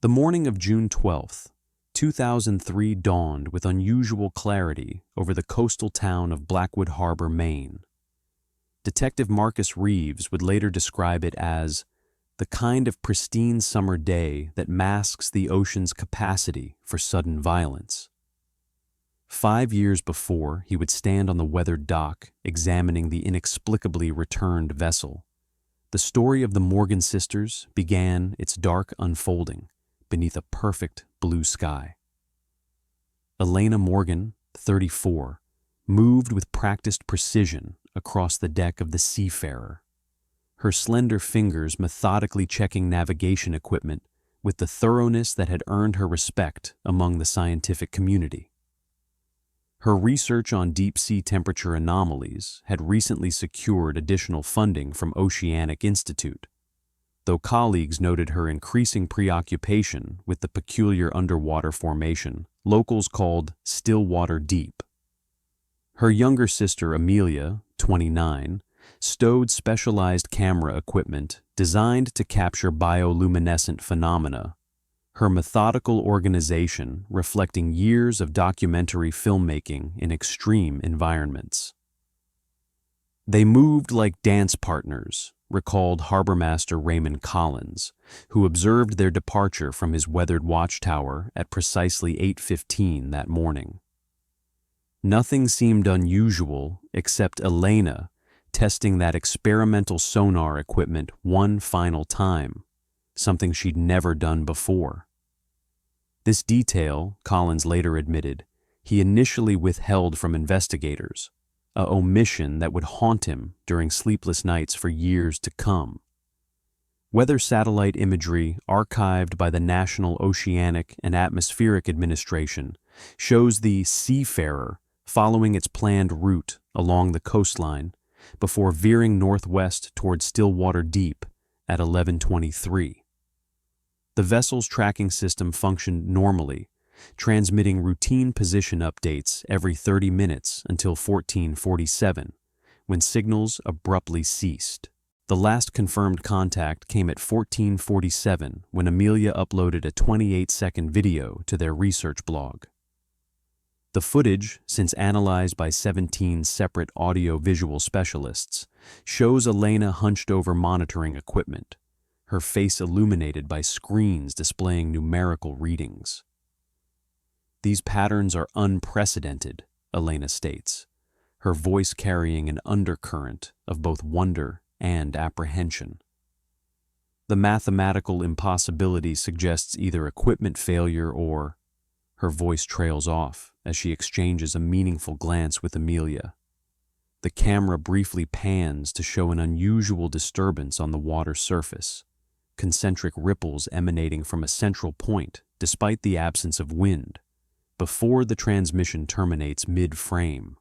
The morning of June 12th, 2003 dawned with unusual clarity over the coastal town of Blackwood Harbor, Maine. Detective Marcus Reeves would later describe it as the kind of pristine summer day that masks the ocean's capacity for sudden violence. 5 years before, he would stand on the weathered dock examining the inexplicably returned vessel. The story of the Morgan sisters began its dark unfolding beneath a perfect blue sky. Elena Morgan, 34, moved with practiced precision across the deck of the Seafarer, her slender fingers methodically checking navigation equipment with the thoroughness that had earned her respect among the scientific community. Her research on deep-sea temperature anomalies had recently secured additional funding from Oceanic Institute, though colleagues noted her increasing preoccupation with the peculiar underwater formation locals called Stillwater Deep. Her younger sister Amelia, 29, stowed specialized camera equipment designed to capture bioluminescent phenomena, her methodical organization reflecting years of documentary filmmaking in extreme environments. They moved like dance partners, recalled Harbormaster Raymond Collins, who observed their departure from his weathered watchtower at precisely 8:15 that morning. Nothing seemed unusual except Elena testing that experimental sonar equipment one final time, something she'd never done before. This detail, Collins later admitted, he initially withheld from investigators, a omission that would haunt him during sleepless nights for years to come. Weather satellite imagery archived by the National Oceanic and Atmospheric Administration shows the Seafarer following its planned route along the coastline before veering northwest toward Stillwater Deep at 11:23. The vessel's tracking system functioned normally, transmitting routine position updates every 30 minutes until 14:47, when signals abruptly ceased. The last confirmed contact came at 14:47 when Amelia uploaded a 28-second video to their research blog. The footage, since analyzed by 17 separate audio-visual specialists, shows Elena hunched over monitoring equipment, her face illuminated by screens displaying numerical readings. "These patterns are unprecedented," Elena states, her voice carrying an undercurrent of both wonder and apprehension. The mathematical impossibility suggests either equipment failure or... Her voice trails off as she exchanges a meaningful glance with Amelia. The camera briefly pans to show an unusual disturbance on the water surface, concentric ripples emanating from a central point despite the absence of wind, before the transmission terminates mid-frame.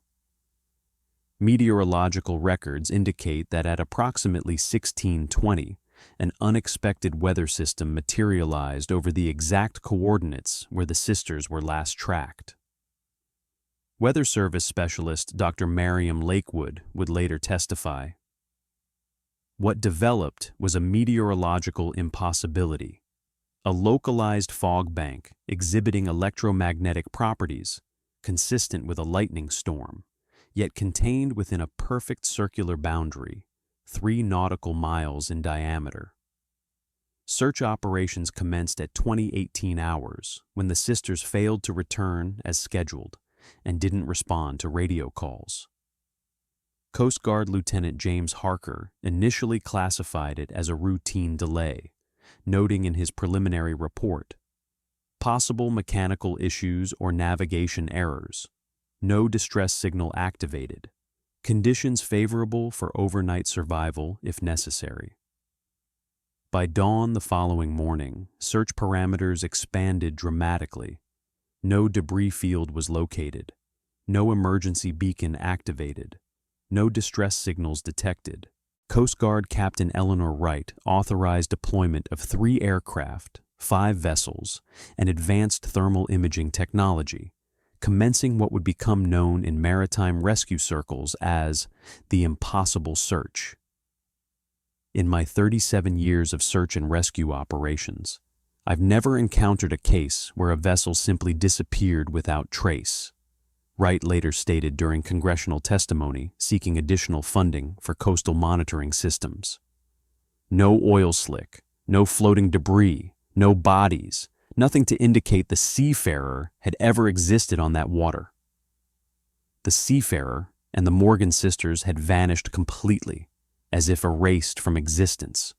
Meteorological records indicate that at approximately 16:20, an unexpected weather system materialized over the exact coordinates where the sisters were last tracked. Weather Service specialist Dr. Mariam Lakewood would later testify. What developed was a meteorological impossibility, a localized fog bank exhibiting electromagnetic properties consistent with a lightning storm, yet contained within a perfect circular boundary, 3 nautical miles in diameter. Search operations commenced at 2018 hours when the sisters failed to return as scheduled and didn't respond to radio calls. Coast Guard Lieutenant James Harker initially classified it as a routine delay, noting in his preliminary report, possible mechanical issues or navigation errors, no distress signal activated, conditions favorable for overnight survival if necessary. By dawn the following morning, search parameters expanded dramatically. No debris field was located, no emergency beacon activated, no distress signals detected. Coast Guard Captain Eleanor Wright authorized deployment of 3 aircraft, 5 vessels, and advanced thermal imaging technology, commencing what would become known in maritime rescue circles as the impossible search. In my 37 years of search and rescue operations, "I've never encountered a case where a vessel simply disappeared without trace," Wright later stated during congressional testimony seeking additional funding for coastal monitoring systems. No oil slick, no floating debris, no bodies, nothing to indicate the seafarer had ever existed on that water. The seafarer and the Morgan sisters had vanished completely, as if erased from existence.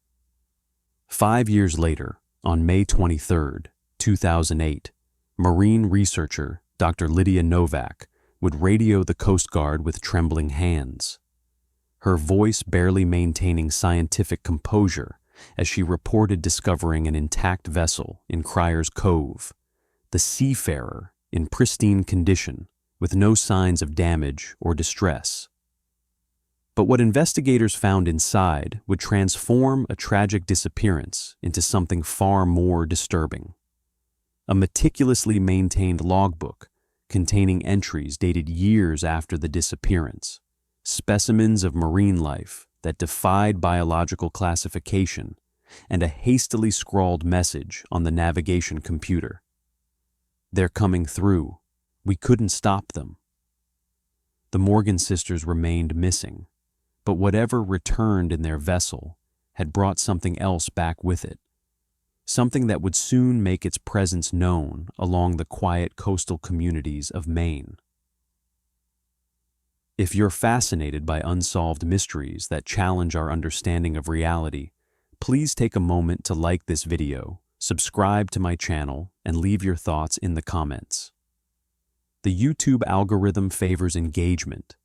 5 years later, on May 23, 2008, marine researcher Dr. Lydia Novak would radio the Coast Guard with trembling hands, her voice barely maintaining scientific composure as she reported discovering an intact vessel in Cryer's Cove, the seafarer in pristine condition with no signs of damage or distress. But what investigators found inside would transform a tragic disappearance into something far more disturbing. A meticulously maintained logbook containing entries dated years after the disappearance, specimens of marine life that defied biological classification, and a hastily scrawled message on the navigation computer. "They're coming through. We couldn't stop them." The Morgan sisters remained missing, but whatever returned in their vessel had brought something else back with it, something that would soon make its presence known along the quiet coastal communities of Maine. If you're fascinated by unsolved mysteries that challenge our understanding of reality, please take a moment to like this video, subscribe to my channel, and leave your thoughts in the comments. The YouTube algorithm favors engagement,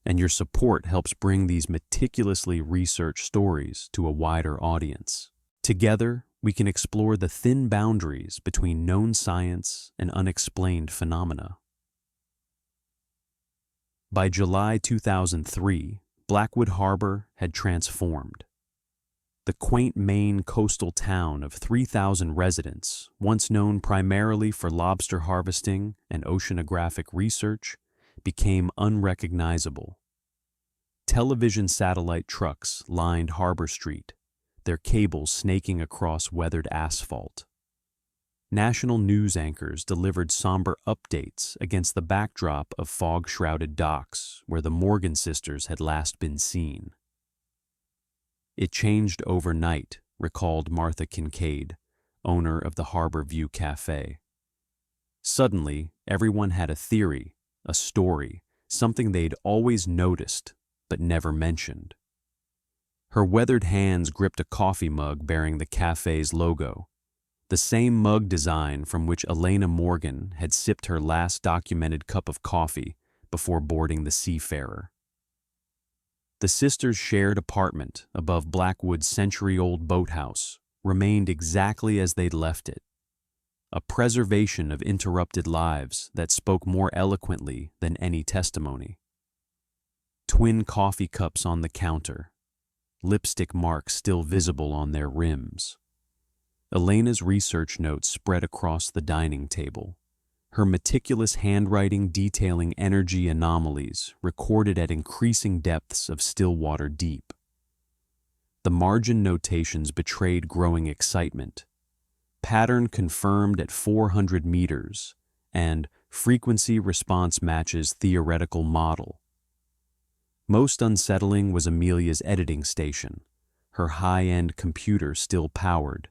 and your support helps bring these meticulously researched stories to a wider audience. Together, we can explore the thin boundaries between known science and unexplained phenomena. By July 2003, Blackwood Harbor had transformed. The quaint Maine coastal town of 3,000 residents, once known primarily for lobster harvesting and oceanographic research, became unrecognizable. Television satellite trucks lined Harbor Street, their cables snaking across weathered asphalt. National news anchors delivered somber updates against the backdrop of fog-shrouded docks where the Morgan sisters had last been seen. "It changed overnight," recalled Martha Kincaid, owner of the Harbor View Cafe. "Suddenly, everyone had a theory, a story, something they'd always noticed but never mentioned." Her weathered hands gripped a coffee mug bearing the cafe's logo, the same mug design from which Elena Morgan had sipped her last documented cup of coffee before boarding the Seafarer. The sisters' shared apartment above Blackwood's century-old boathouse remained exactly as they'd left it, a preservation of interrupted lives that spoke more eloquently than any testimony. Twin coffee cups on the counter, lipstick marks still visible on their rims. Elena's research notes spread across the dining table, her meticulous handwriting detailing energy anomalies recorded at increasing depths of Stillwater Deep. The margin notations betrayed growing excitement. Pattern confirmed at 400 meters, and frequency response matches theoretical model. Most unsettling was Amelia's editing station, her high-end computer still powered,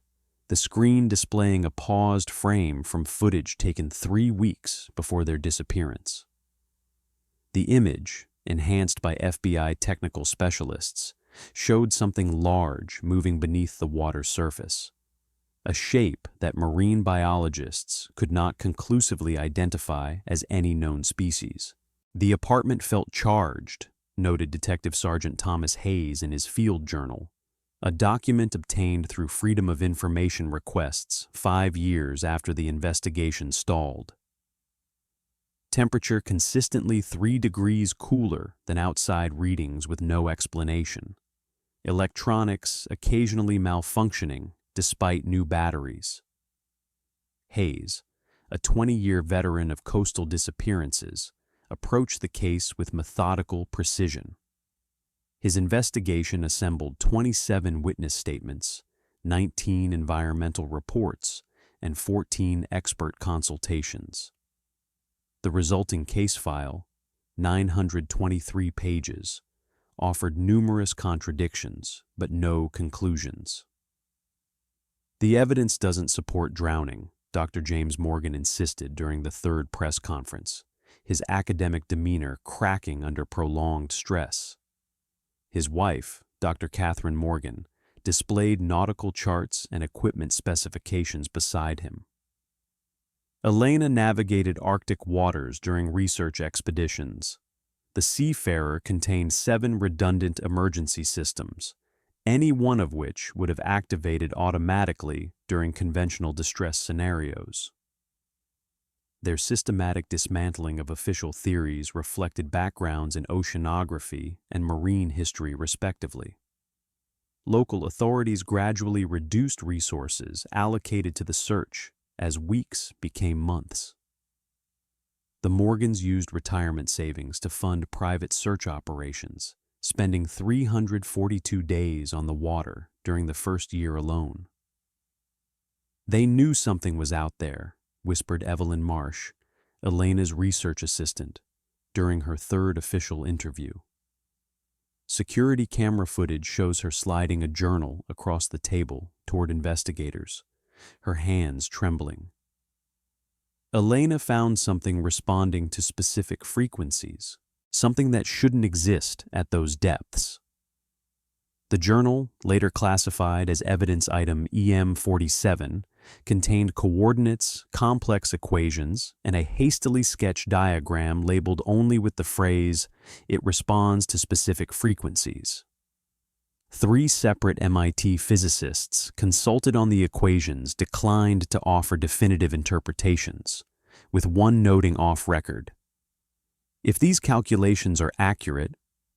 the screen displaying a paused frame from footage taken 3 weeks before their disappearance. The image, enhanced by FBI technical specialists, showed something large moving beneath the water surface, a shape that marine biologists could not conclusively identify as any known species. "The apartment felt charged," noted Detective Sergeant Thomas Hayes in his field journal, a document obtained through Freedom of Information requests 5 years after the investigation stalled. Temperature consistently 3 degrees cooler than outside readings with no explanation. Electronics occasionally malfunctioning despite new batteries. Hayes, a 20-year veteran of coastal disappearances, approached the case with methodical precision. His investigation assembled 27 witness statements, 19 environmental reports, and 14 expert consultations. The resulting case file, 923 pages, offered numerous contradictions but no conclusions. The evidence doesn't support drowning, Dr. James Morgan insisted during the third press conference, his academic demeanor cracking under prolonged stress. His wife, Dr. Catherine Morgan, displayed nautical charts and equipment specifications beside him. Elena navigated Arctic waters during research expeditions. The Seafarer contained 7 redundant emergency systems, any one of which would have activated automatically during conventional distress scenarios. Their systematic dismantling of official theories reflected backgrounds in oceanography and marine history respectively. Local authorities gradually reduced resources allocated to the search as weeks became months. The Morgans used retirement savings to fund private search operations, spending 342 days on the water during the first year alone. They knew something was out there, whispered Evelyn Marsh, Elena's research assistant, during her third official interview. Security camera footage shows her sliding a journal across the table toward investigators, her hands trembling. Elena found something responding to specific frequencies, something that shouldn't exist at those depths. The journal, later classified as evidence item EM47, contained coordinates, complex equations, and a hastily sketched diagram labeled only with the phrase, "It responds to specific frequencies." 3 separate MIT physicists consulted on the equations declined to offer definitive interpretations, with one noting off record. If these calculations are accurate,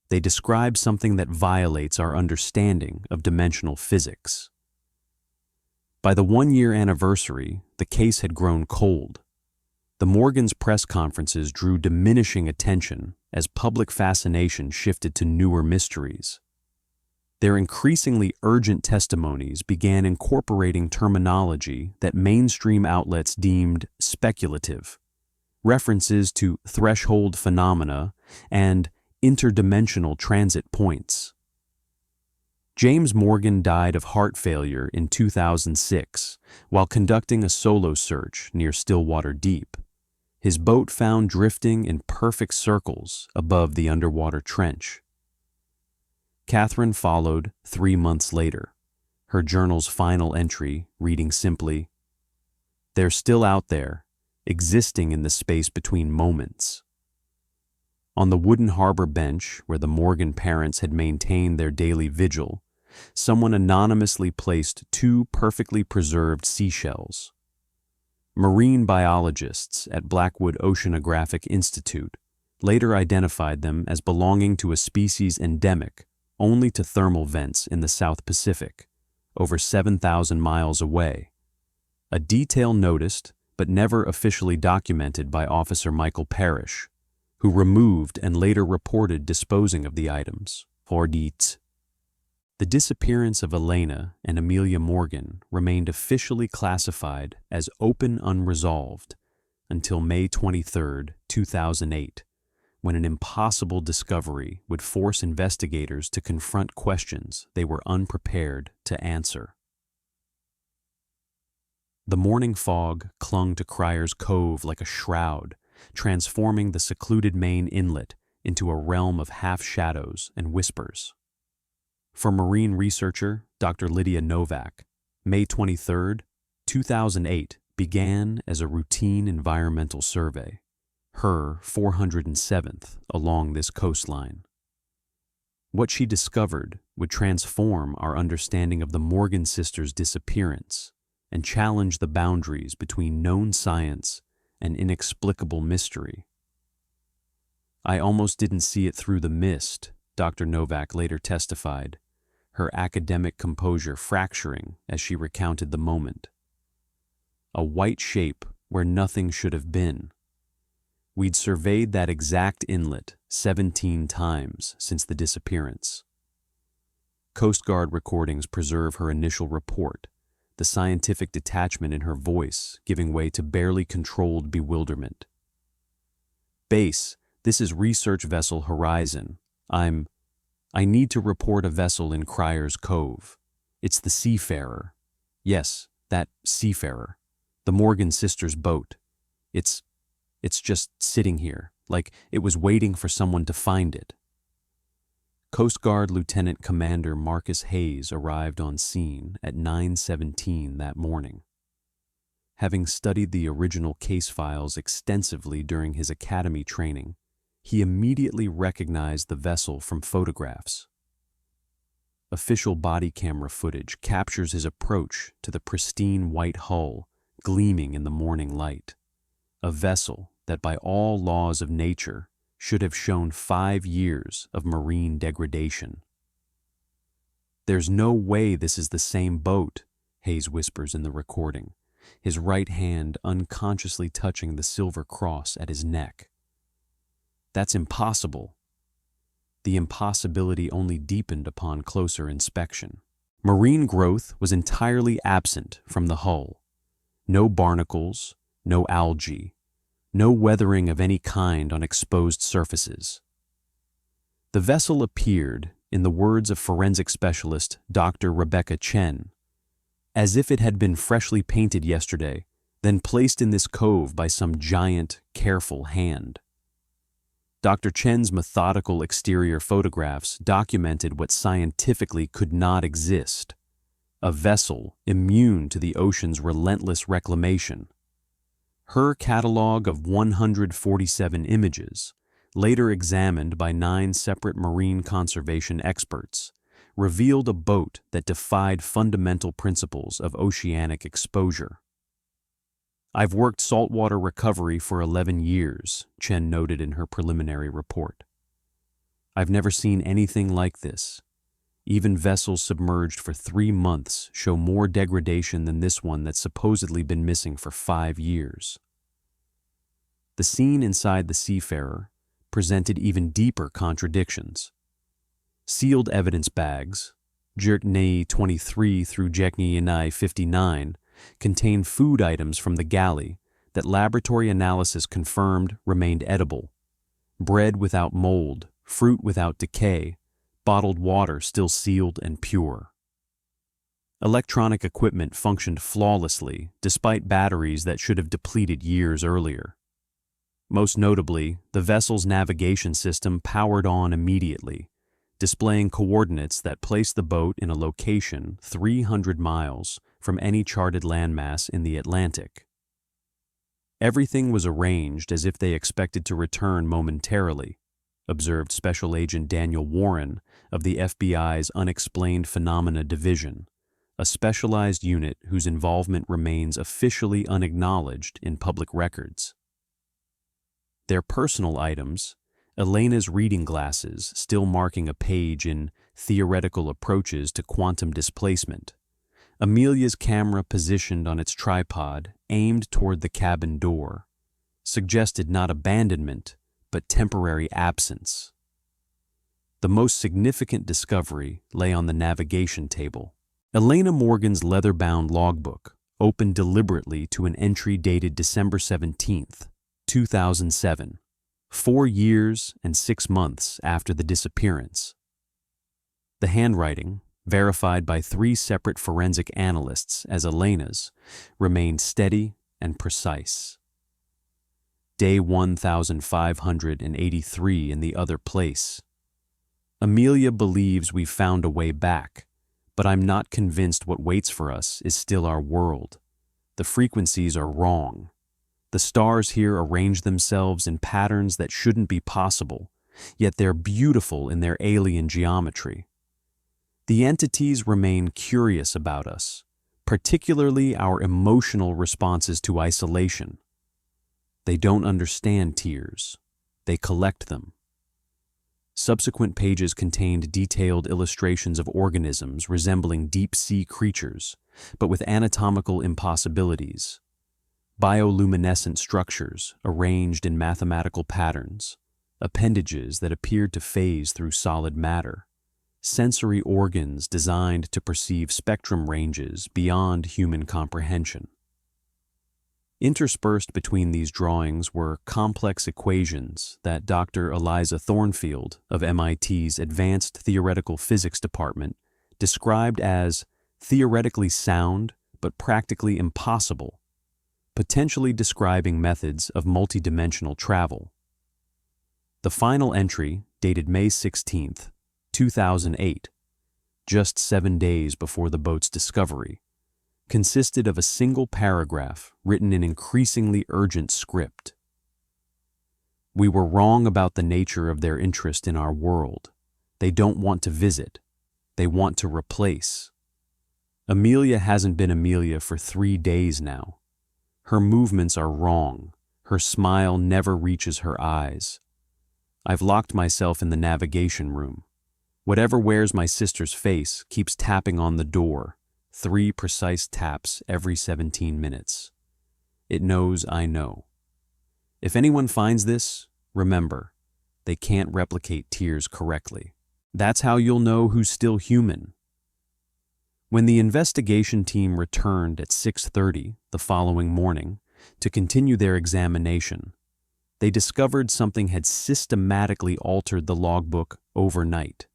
they describe something that violates our understanding of dimensional physics. By the 1-year anniversary, the case had grown cold. The Morgans' press conferences drew diminishing attention as public fascination shifted to newer mysteries. Their increasingly urgent testimonies began incorporating terminology that mainstream outlets deemed speculative, references to threshold phenomena and interdimensional transit points. James Morgan died of heart failure in 2006 while conducting a solo search near Stillwater Deep, his boat found drifting in perfect circles above the underwater trench. Catherine followed 3 months later, her journal's final entry reading simply, "They're still out there, existing in the space between moments." On the wooden harbor bench where the Morgan parents had maintained their daily vigil, someone anonymously placed 2 perfectly preserved seashells. Marine biologists at Blackwood Oceanographic Institute later identified them as belonging to a species endemic only to thermal vents in the South Pacific, over 7,000 miles away. A detail noticed but never officially documented by Officer Michael Parrish, who removed and later reported disposing of the items. Fjords. The disappearance of Elena and Amelia Morgan remained officially classified as open unresolved until May 23, 2008, when an impossible discovery would force investigators to confront questions they were unprepared to answer. The morning fog clung to Cryer's Cove like a shroud, transforming the secluded main inlet into a realm of half-shadows and whispers. For marine researcher Dr. Lydia Novak, May 23, 2008 began as a routine environmental survey, her 407th along this coastline. What she discovered would transform our understanding of the Morgan sisters' disappearance and challenge the boundaries between known science and inexplicable mystery. "I almost didn't see it through the mist," Dr. Novak later testified, her academic composure fracturing as she recounted the moment. "A white shape where nothing should have been. We'd surveyed that exact inlet 17 times since the disappearance." Coast Guard recordings preserve her initial report, the scientific detachment in her voice giving way to barely controlled bewilderment. "Base, this is research vessel Horizon. I need to report a vessel in Cryer's Cove. It's the Seafarer. Yes, that Seafarer. The Morgan sisters' boat. It's just sitting here, like it was waiting for someone to find it." Coast Guard Lieutenant Commander Marcus Hayes arrived on scene at 9:17 that morning. Having studied the original case files extensively during his academy training, he immediately recognized the vessel from photographs. Official body camera footage captures his approach to the pristine white hull gleaming in the morning light, a vessel that by all laws of nature should have shown 5 years of marine degradation. "There's no way this is the same boat," Hayes whispers in the recording, his right hand unconsciously touching the silver cross at his neck. "That's impossible." The impossibility only deepened upon closer inspection. Marine growth was entirely absent from the hull. No barnacles, no algae, no weathering of any kind on exposed surfaces. The vessel appeared, in the words of forensic specialist Dr. Rebecca Chen, as if it had been freshly painted yesterday, then placed in this cove by some giant, careful hand. Dr. Chen's methodical exterior photographs documented what scientifically could not exist: a vessel immune to the ocean's relentless reclamation. Her catalog of 147 images, later examined by 9 separate marine conservation experts, revealed a boat that defied fundamental principles of oceanic exposure. "I've worked saltwater recovery for 11 years, Chen noted in her preliminary report. "I've never seen anything like this. Even vessels submerged for 3 months show more degradation than this one that's supposedly been missing for 5 years. The scene inside the Seafarer presented even deeper contradictions. Sealed evidence bags, Jerknei 23 through Jerknei 59, contain food items from the galley that laboratory analysis confirmed remained edible: bread without mold, fruit without decay, bottled water still sealed and pure. Electronic equipment functioned flawlessly despite batteries that should have depleted years earlier. Most notably, the vessel's navigation system powered on immediately, displaying coordinates that placed the boat in a location 300 miles from any charted landmass in the Atlantic. Everything was arranged as if they expected to return momentarily, observed Special Agent Daniel Warren of the FBI's Unexplained Phenomena Division, a specialized unit whose involvement remains officially unacknowledged in public records. Their personal items, Elena's reading glasses still marking a page in Theoretical Approaches to Quantum Displacement, Amelia's camera positioned on its tripod aimed toward the cabin door, suggested not abandonment, but temporary absence. The most significant discovery lay on the navigation table. Elena Morgan's leather-bound logbook opened deliberately to an entry dated December 17th, 2007, 4 years and 6 months after the disappearance. The handwriting, verified by 3 separate forensic analysts as Elena's, remained steady and precise. Day 1583 in the other place. Amelia believes we've found a way back, but I'm not convinced what waits for us is still our world. The frequencies are wrong. The stars here arrange themselves in patterns that shouldn't be possible, yet they're beautiful in their alien geometry. The entities remain curious about us, particularly our emotional responses to isolation. They don't understand tears. They collect them. Subsequent pages contained detailed illustrations of organisms resembling deep-sea creatures, but with anatomical impossibilities. Bioluminescent structures arranged in mathematical patterns, appendages that appeared to phase through solid matter, sensory organs designed to perceive spectrum ranges beyond human comprehension. Interspersed between these drawings were complex equations that Dr. Eliza Thornfield of MIT's Advanced Theoretical Physics Department described as theoretically sound but practically impossible, potentially describing methods of multidimensional travel. The final entry, dated May 16, 2008, just 7 days before the boat's discovery, consisted of a single paragraph written in increasingly urgent script. "We were wrong about the nature of their interest in our world. They don't want to visit. They want to replace. Amelia hasn't been Amelia for 3 days now. Her movements are wrong. Her smile never reaches her eyes. I've locked myself in the navigation room. Whatever wears my sister's face keeps tapping on the door, 3 precise taps every 17 minutes. It knows I know. If anyone finds this, remember, they can't replicate tears correctly. That's how you'll know who's still human." When the investigation team returned at 6:30 the following morning to continue their examination, they discovered something had systematically altered the logbook overnight.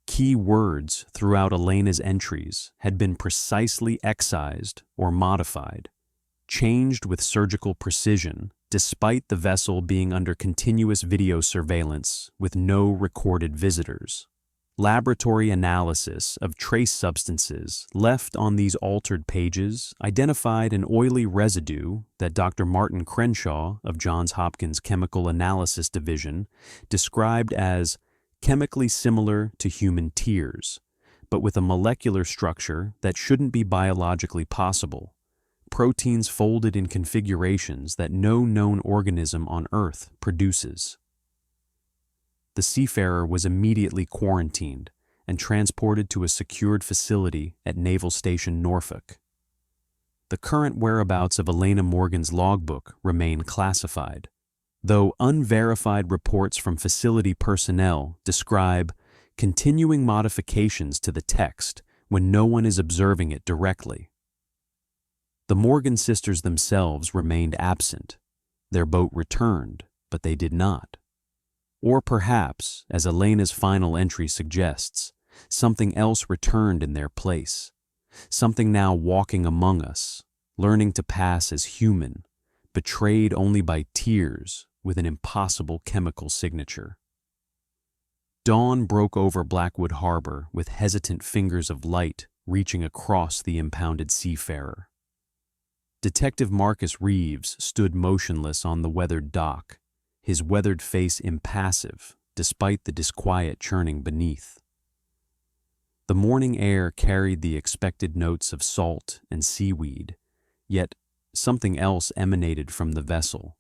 Key words throughout Elena's entries had been precisely excised or modified, changed with surgical precision, despite the vessel being under continuous video surveillance with no recorded visitors. Laboratory analysis of trace substances left on these altered pages identified an oily residue that Dr. Martin Crenshaw of Johns Hopkins Chemical Analysis Division described as chemically similar to human tears, but with a molecular structure that shouldn't be biologically possible. Proteins folded in configurations that no known organism on Earth produces. The seafarer was immediately quarantined and transported to a secured facility at Naval Station Norfolk. The current whereabouts of Elena Morgan's logbook remain classified, though unverified reports from facility personnel describe continuing modifications to the text when no one is observing it directly. The Morgan sisters themselves remained absent. Their boat returned, but they did not. Or perhaps, as Elena's final entry suggests, something else returned in their place, something now walking among us, learning to pass as human, betrayed only by tears with an impossible chemical signature. Dawn broke over Blackwood Harbor with hesitant fingers of light reaching across the impounded seafarer. Detective Marcus Reeves stood motionless on the weathered dock, his weathered face impassive despite the disquiet churning beneath. The morning air carried the expected notes of salt and seaweed, yet something else emanated from the vessel,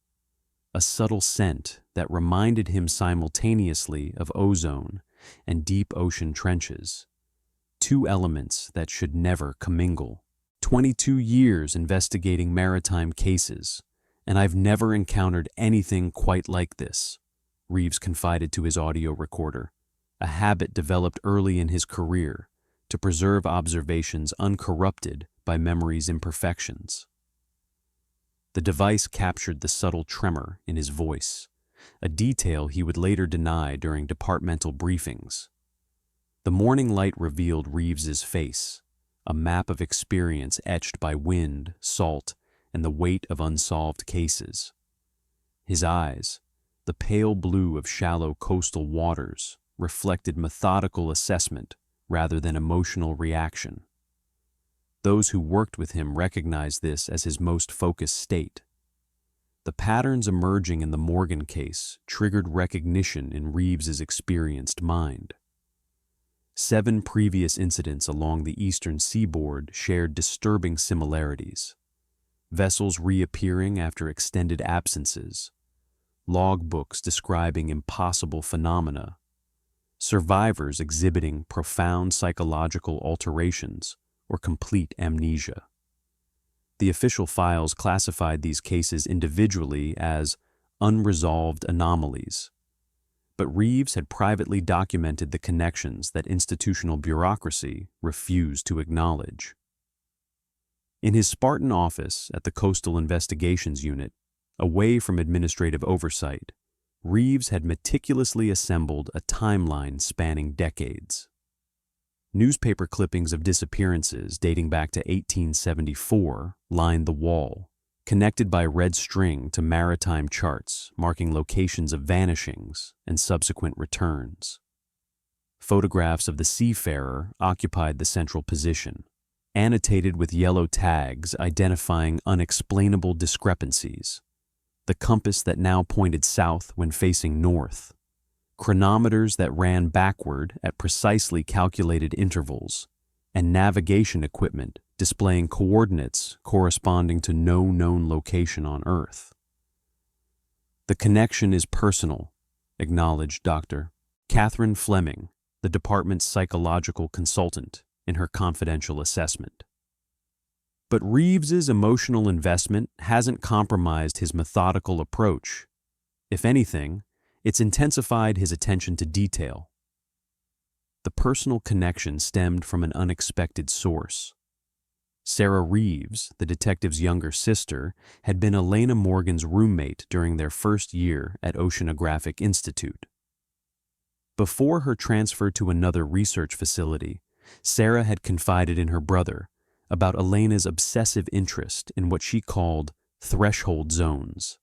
a subtle scent that reminded him simultaneously of ozone and deep ocean trenches, 2 elements that should never commingle. 22 years investigating maritime cases, and I've never encountered anything quite like this, Reeves confided to his audio recorder, a habit developed early in his career to preserve observations uncorrupted by memory's imperfections. The device captured the subtle tremor in his voice, a detail he would later deny during departmental briefings. The morning light revealed Reeves's face, a map of experience etched by wind, salt, and the weight of unsolved cases. His eyes, the pale blue of shallow coastal waters, reflected methodical assessment rather than emotional reaction. Those who worked with him recognized this as his most focused state. The patterns emerging in the Morgan case triggered recognition in Reeves's experienced mind. 7 previous incidents along the eastern seaboard shared disturbing similarities. Vessels reappearing after extended absences, logbooks describing impossible phenomena, survivors exhibiting profound psychological alterations or complete amnesia. The official files classified these cases individually as unresolved anomalies, but Reeves had privately documented the connections that institutional bureaucracy refused to acknowledge. In his Spartan office at the Coastal Investigations Unit, away from administrative oversight, Reeves had meticulously assembled a timeline spanning decades. Newspaper clippings of disappearances dating back to 1874 lined the wall, connected by red string to maritime charts marking locations of vanishings and subsequent returns. Photographs of the seafarer occupied the central position, annotated with yellow tags identifying unexplainable discrepancies. The compass that now pointed south when facing north, chronometers that ran backward at precisely calculated intervals, and navigation equipment displaying coordinates corresponding to no known location on Earth. "The connection is personal," acknowledged Dr. Catherine Fleming, the department's psychological consultant, in her confidential assessment. But Reeves's emotional investment hasn't compromised his methodical approach. If anything, it's intensified his attention to detail. The personal connection stemmed from an unexpected source. Sarah Reeves, the detective's younger sister, had been Elena Morgan's roommate during their first year at Oceanographic Institute. Before her transfer to another research facility, Sarah had confided in her brother about Elena's obsessive interest in what she called threshold zones,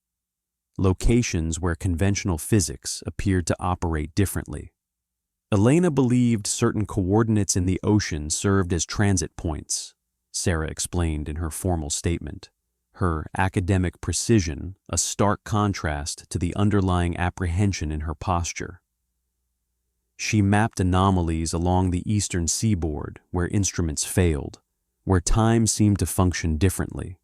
locations where conventional physics appeared to operate differently. Elena believed certain coordinates in the ocean served as transit points, Sarah explained in her formal statement, her academic precision a stark contrast to the underlying apprehension in her posture. She mapped anomalies along the eastern seaboard where instruments failed, where time seemed to function differently.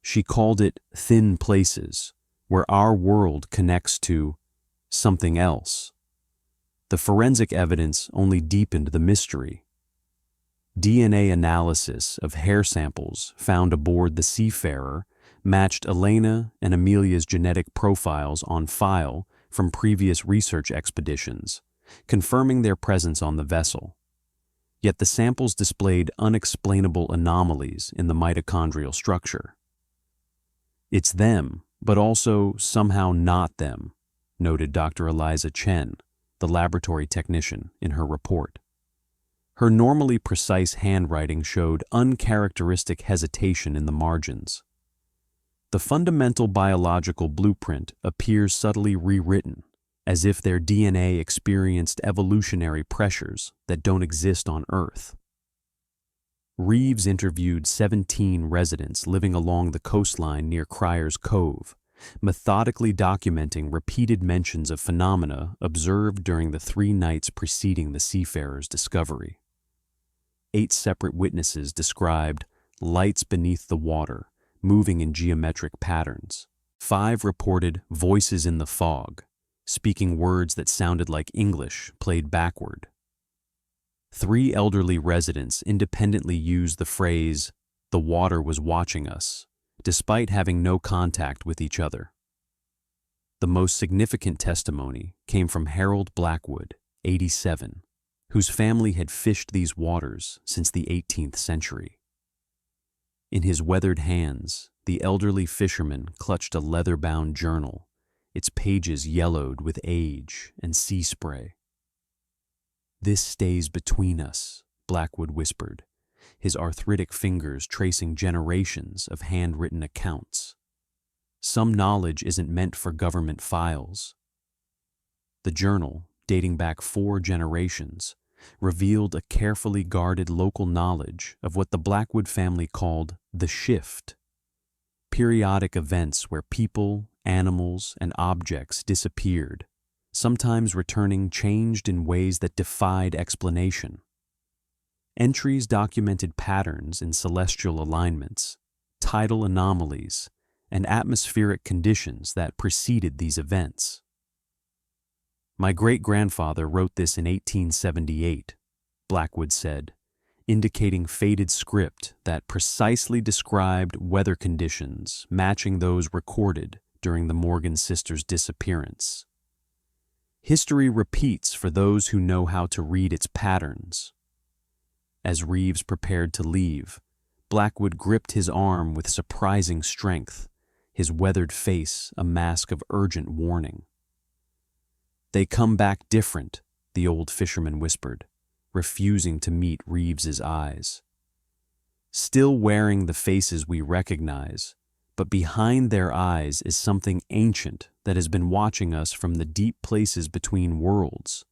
She called it thin places, where our world connects to something else. The forensic evidence only deepened the mystery. DNA analysis of hair samples found aboard the seafarer matched Elena and Amelia's genetic profiles on file from previous research expeditions, confirming their presence on the vessel. Yet the samples displayed unexplainable anomalies in the mitochondrial structure. "It's them, but also somehow not them," noted Dr. Eliza Chen, the laboratory technician, in her report. Her normally precise handwriting showed uncharacteristic hesitation in the margins. The fundamental biological blueprint appears subtly rewritten, as if their DNA experienced evolutionary pressures that don't exist on Earth. Reeves interviewed 17 residents living along the coastline near Cryer's Cove, methodically documenting repeated mentions of phenomena observed during the 3 nights preceding the seafarer's discovery. 8 separate witnesses described lights beneath the water, moving in geometric patterns. 5 reported voices in the fog, speaking words that sounded like English played backward. 3 elderly residents independently used the phrase, "the water was watching us," despite having no contact with each other. The most significant testimony came from Harold Blackwood, 87, whose family had fished these waters since the 18th century. In his weathered hands, the elderly fisherman clutched a leather-bound journal, its pages yellowed with age and sea spray. "This stays between us," Blackwood whispered, his arthritic fingers tracing generations of handwritten accounts. "Some knowledge isn't meant for government files." The journal, dating back 4 generations, revealed a carefully guarded local knowledge of what the Blackwood family called the shift, periodic events where people, animals, and objects disappeared, sometimes returning changed in ways that defied explanation. Entries documented patterns in celestial alignments, tidal anomalies, and atmospheric conditions that preceded these events. "My great-grandfather wrote this in 1878, Blackwood said, indicating faded script that precisely described weather conditions matching those recorded during the Morgan sisters' disappearance. History repeats for those who know how to read its patterns. As Reeves prepared to leave, Blackwood gripped his arm with surprising strength, his weathered face a mask of urgent warning. "They come back different," the old fisherman whispered, refusing to meet Reeves's eyes. "Still wearing the faces we recognize, but behind their eyes is something ancient that has been watching us from the deep places between worlds,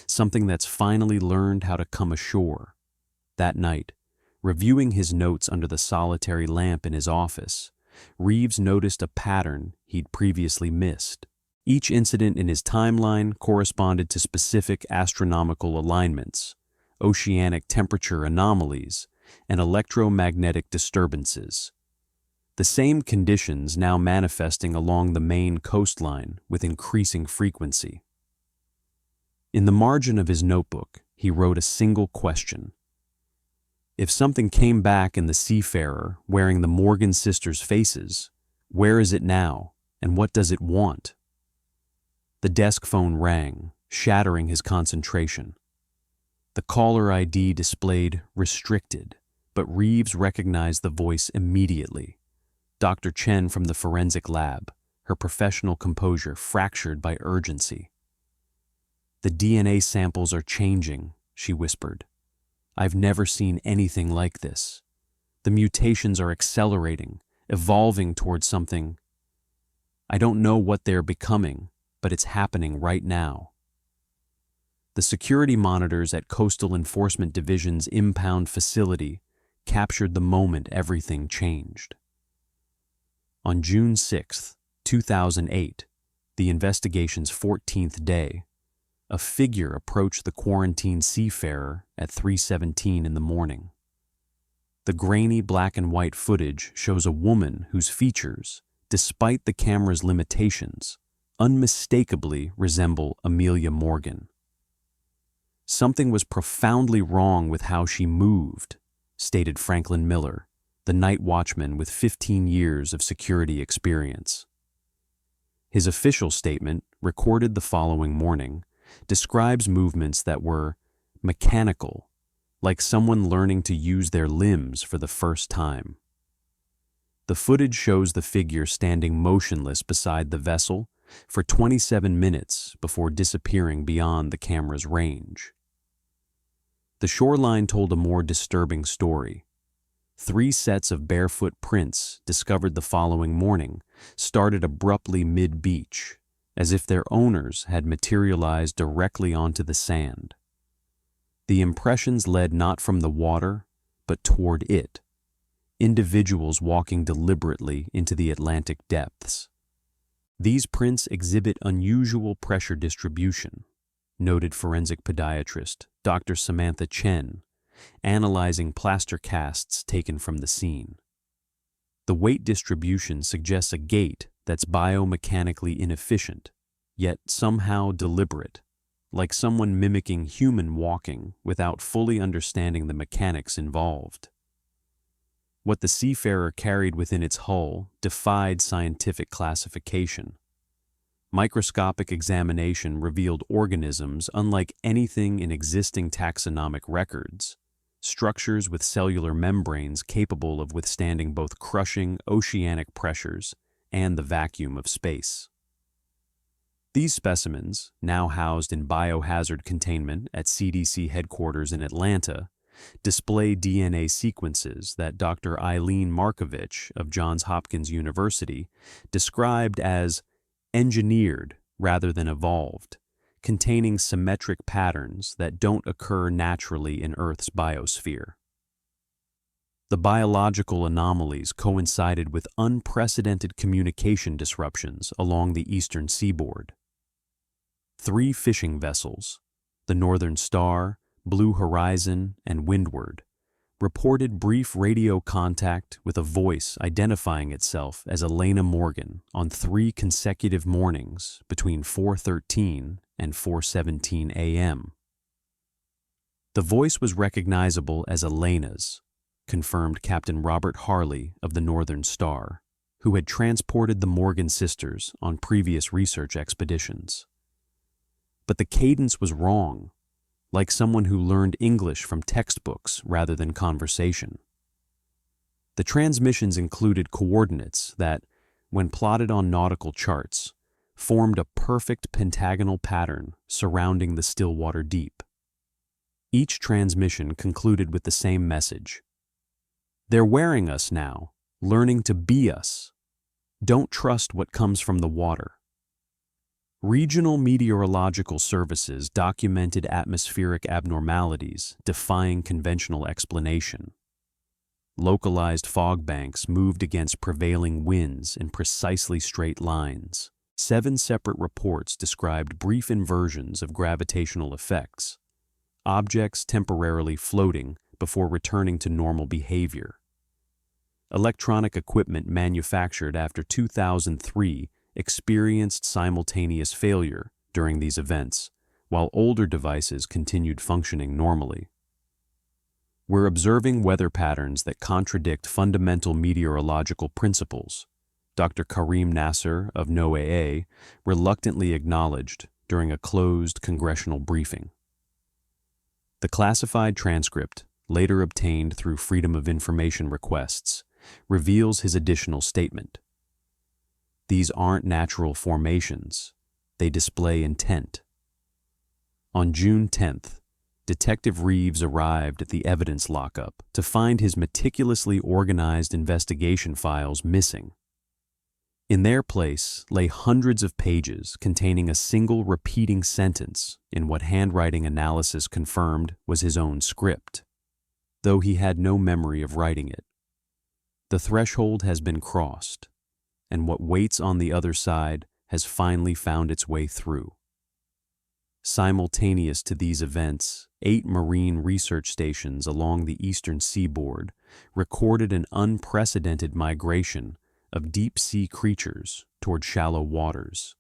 something that's finally learned how to come ashore." That night, reviewing his notes under the solitary lamp in his office, Reeves noticed a pattern he'd previously missed. Each incident in his timeline corresponded to specific astronomical alignments, oceanic temperature anomalies, and electromagnetic disturbances. The same conditions now manifesting along the main coastline with increasing frequency. In the margin of his notebook, he wrote a single question. If something came back in the seafarer wearing the Morgan sisters' faces, where is it now, and what does it want? The desk phone rang, shattering his concentration. The caller ID displayed restricted, but Reeves recognized the voice immediately. Dr. Chen from the forensic lab, her professional composure fractured by urgency. "The DNA samples are changing," she whispered. "I've never seen anything like this. The mutations are accelerating, evolving towards something. I don't know what they're becoming, but it's happening right now." The security monitors at Coastal Enforcement Division's impound facility captured the moment everything changed. On June 6, 2008, the investigation's 14th day, a figure approached the quarantined seafarer at 3:17 in the morning. The grainy black and white footage shows a woman whose features, despite the camera's limitations, unmistakably resemble Amelia Morgan. "Something was profoundly wrong with how she moved," stated Franklin Miller, the night watchman with 15 years of security experience. His official statement, recorded the following morning, describes movements that were mechanical, like someone learning to use their limbs for the first time. The footage shows the figure standing motionless beside the vessel for 27 minutes before disappearing beyond the camera's range. The shoreline told a more disturbing story. 3 sets of barefoot prints discovered the following morning started abruptly mid-beach, as if their owners had materialized directly onto the sand. The impressions led not from the water, but toward it, individuals walking deliberately into the Atlantic depths. "These prints exhibit unusual pressure distribution," noted forensic podiatrist Dr. Samantha Chen, analyzing plaster casts taken from the scene. "The weight distribution suggests a gait that's biomechanically inefficient, yet somehow deliberate, like someone mimicking human walking without fully understanding the mechanics involved." What the seafarer carried within its hull defied scientific classification. Microscopic examination revealed organisms unlike anything in existing taxonomic records, structures with cellular membranes capable of withstanding both crushing oceanic pressures and the vacuum of space. These specimens, now housed in biohazard containment at CDC headquarters in Atlanta, display DNA sequences that Dr. Eileen Markovich of Johns Hopkins University described as engineered rather than evolved, containing symmetric patterns that don't occur naturally in Earth's biosphere. The biological anomalies coincided with unprecedented communication disruptions along the eastern seaboard. 3 fishing vessels, the Northern Star, Blue Horizon, and Windward, reported brief radio contact with a voice identifying itself as Elena Morgan on 3 consecutive mornings between 4:13 and 4:17 a.m. The voice was recognizable as Elena's, confirmed Captain Robert Harley of the Northern Star, who had transported the Morgan sisters on previous research expeditions. But the cadence was wrong, like someone who learned English from textbooks rather than conversation. The transmissions included coordinates that, when plotted on nautical charts, formed a perfect pentagonal pattern surrounding the Stillwater Deep. Each transmission concluded with the same message. They're wearing us now, learning to be us. Don't trust what comes from the water. Regional meteorological services documented atmospheric abnormalities defying conventional explanation. Localized fog banks moved against prevailing winds in precisely straight lines. 7 separate reports described brief inversions of gravitational effects, objects temporarily floating before returning to normal behavior. Electronic equipment manufactured after 2003 experienced simultaneous failure during these events, while older devices continued functioning normally. We're observing weather patterns that contradict fundamental meteorological principles, Dr. Karim Nasser of NOAA reluctantly acknowledged during a closed congressional briefing. The classified transcript, later obtained through Freedom of Information requests, reveals his additional statement. These aren't natural formations. They display intent. On June 10th, Detective Reeves arrived at the evidence lockup to find his meticulously organized investigation files missing. In their place lay hundreds of pages containing a single repeating sentence in what handwriting analysis confirmed was his own script, though he had no memory of writing it. The threshold has been crossed, and what waits on the other side has finally found its way through. Simultaneous to these events, 8 marine research stations along the eastern seaboard recorded an unprecedented migration of deep-sea creatures toward shallow waters.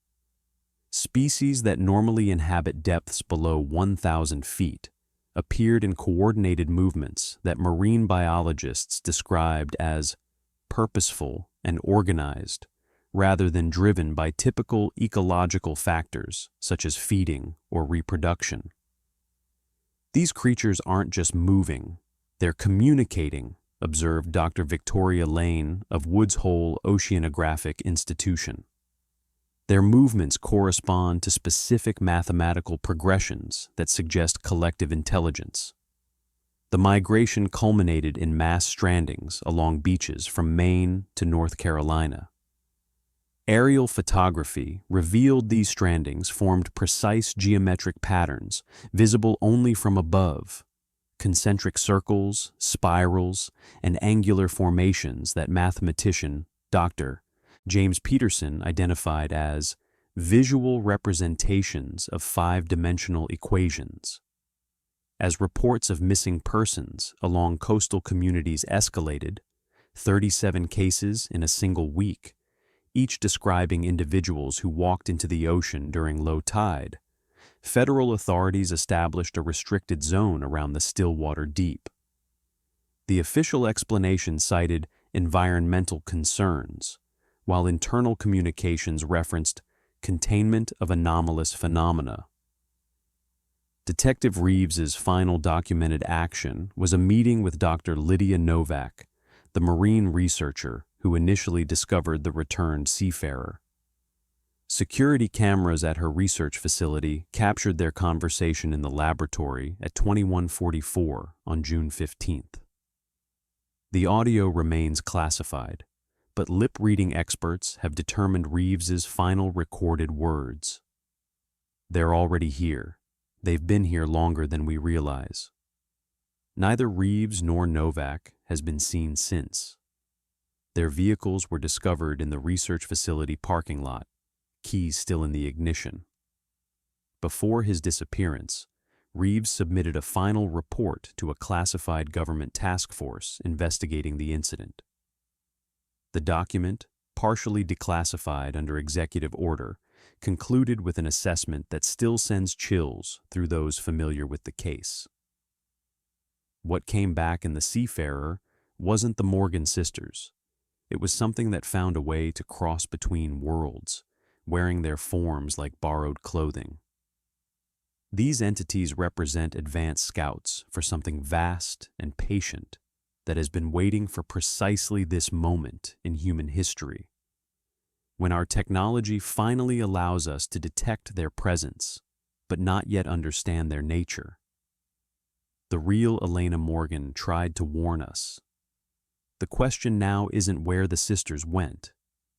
Species that normally inhabit depths below 1,000 feet appeared in coordinated movements that marine biologists described as purposeful and organized, rather than driven by typical ecological factors such as feeding or reproduction. These creatures aren't just moving, they're communicating, observed Dr. Victoria Lane of Woods Hole Oceanographic Institution. Their movements correspond to specific mathematical progressions that suggest collective intelligence. The migration culminated in mass strandings along beaches from Maine to North Carolina. Aerial photography revealed these strandings formed precise geometric patterns visible only from above, concentric circles, spirals, and angular formations that mathematician Dr. James Peterson identified as visual representations of 5-dimensional equations. As reports of missing persons along coastal communities escalated, 37 cases in a single week, each describing individuals who walked into the ocean during low tide, federal authorities established a restricted zone around the Stillwater Deep. The official explanation cited environmental concerns, while internal communications referenced containment of anomalous phenomena. Detective Reeves's final documented action was a meeting with Dr. Lydia Novak, the marine researcher who initially discovered the returned seafarer. Security cameras at her research facility captured their conversation in the laboratory at 21:44 on June 15th. The audio remains classified, but lip-reading experts have determined Reeves's final recorded words. They're already here. They've been here longer than we realize. Neither Reeves nor Novak has been seen since. Their vehicles were discovered in the research facility parking lot, keys still in the ignition. Before his disappearance, Reeves submitted a final report to a classified government task force investigating the incident. The document, partially declassified under executive order, concluded with an assessment that still sends chills through those familiar with the case. What came back in the seafarer wasn't the Morgan sisters. It was something that found a way to cross between worlds, wearing their forms like borrowed clothing. These entities represent advanced scouts for something vast and patient that has been waiting for precisely this moment in human history. When our technology finally allows us to detect their presence, but not yet understand their nature. The real Elena Morgan tried to warn us. The question now isn't where the sisters went,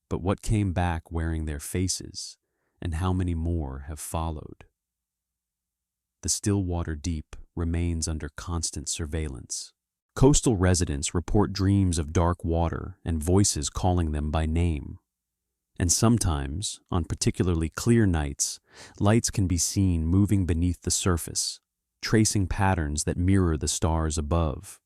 but what came back wearing their faces, and how many more have followed. The Stillwater Deep remains under constant surveillance. Coastal residents report dreams of dark water and voices calling them by name. And sometimes, on particularly clear nights, lights can be seen moving beneath the surface, tracing patterns that mirror the stars above.